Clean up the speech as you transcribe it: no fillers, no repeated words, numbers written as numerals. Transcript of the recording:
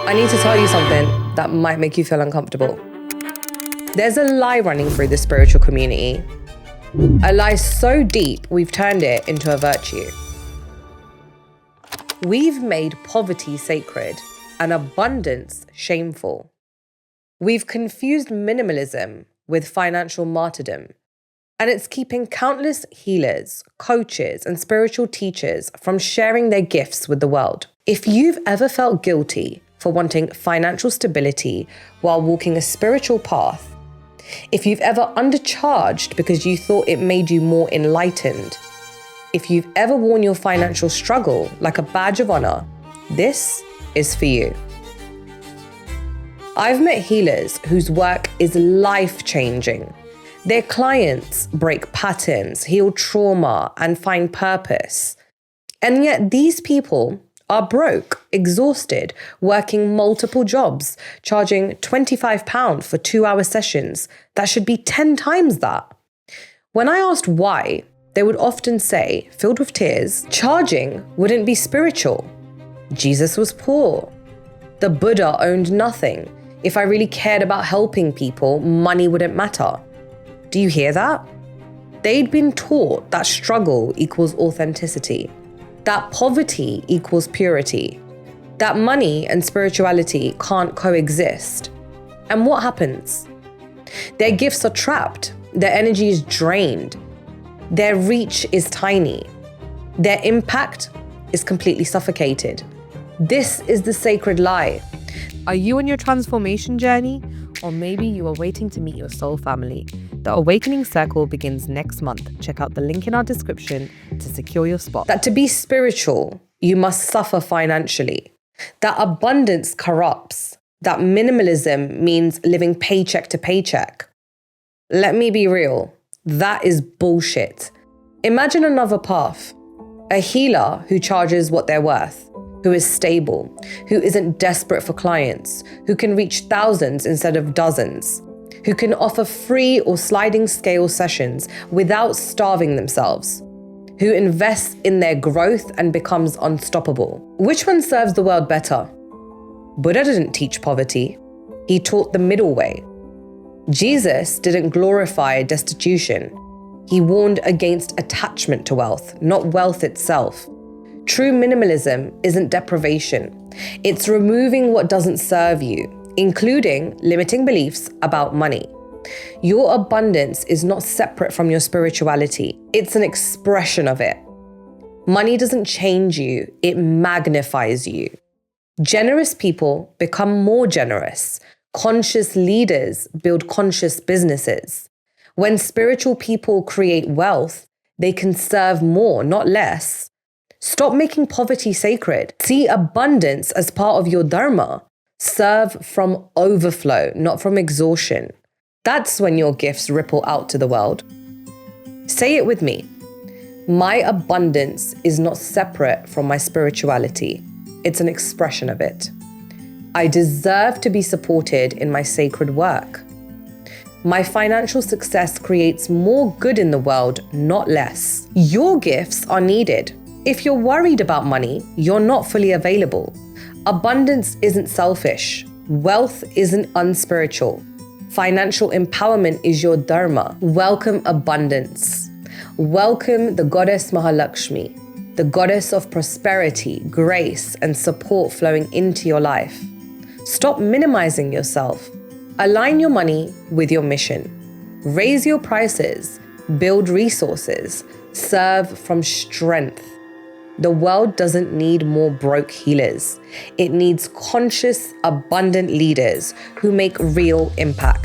I need to tell you something that might make you feel uncomfortable. There's a lie running through the spiritual community. A lie so deep, we've turned it into a virtue. We've made poverty sacred and abundance shameful. We've confused minimalism with financial martyrdom, and it's keeping countless healers, coaches, and spiritual teachers from sharing their gifts with the world. If you've ever felt guilty for wanting financial stability while walking a spiritual path, if you've ever undercharged because you thought it made you more enlightened, if you've ever worn your financial struggle like a badge of honor, this is for you. I've met healers whose work is life-changing. Their clients break patterns, heal trauma, and find purpose. And yet these people are broke, exhausted, working multiple jobs, charging £25 for 2-hour sessions that should be 10 times that. When I asked why, they would often say, filled with tears, charging wouldn't be spiritual. Jesus was poor. The Buddha owned nothing. If I really cared about helping people, money wouldn't matter. Do you hear that? They'd been taught that struggle equals authenticity, that poverty equals purity, that money and spirituality can't coexist. And what happens? Their gifts are trapped, their energy is drained, their reach is tiny, their impact is completely suffocated. This is the sacred lie. Are you on your transformation journey? Or maybe you are waiting to meet your soul family. The Awakening Circle begins next month. Check out the link in our description to secure your spot. That to be spiritual, you must suffer financially. That abundance corrupts. That minimalism means living paycheck to paycheck. Let me be real. That is bullshit. Imagine another path. A healer who charges what they're worth, who is stable, who isn't desperate for clients, who can reach thousands instead of dozens, who can offer free or sliding scale sessions without starving themselves, who invests in their growth and becomes unstoppable. Which one serves the world better? Buddha didn't teach poverty. He taught the middle way. Jesus didn't glorify destitution. He warned against attachment to wealth, not wealth itself. True minimalism isn't deprivation. It's removing what doesn't serve you, including limiting beliefs about money. Your abundance is not separate from your spirituality. It's an expression of it. Money doesn't change you, it magnifies you. Generous people become more generous. Conscious leaders build conscious businesses. When spiritual people create wealth, they can serve more, not less. Stop making poverty sacred. See abundance as part of your Dharma. Serve from overflow, not from exhaustion. That's when your gifts ripple out to the world. Say it with me. My abundance is not separate from my spirituality. It's an expression of it. I deserve to be supported in my sacred work. My financial success creates more good in the world, not less. Your gifts are needed. If you're worried about money, you're not fully available. Abundance isn't selfish. Wealth isn't unspiritual. Financial empowerment is your Dharma. Welcome abundance. Welcome the goddess Mahalakshmi, the goddess of prosperity, grace, and support flowing into your life. Stop minimizing yourself. Align your money with your mission. Raise your prices, build resources, serve from strength. The world doesn't need more broke healers. It needs conscious, abundant leaders who make real impact.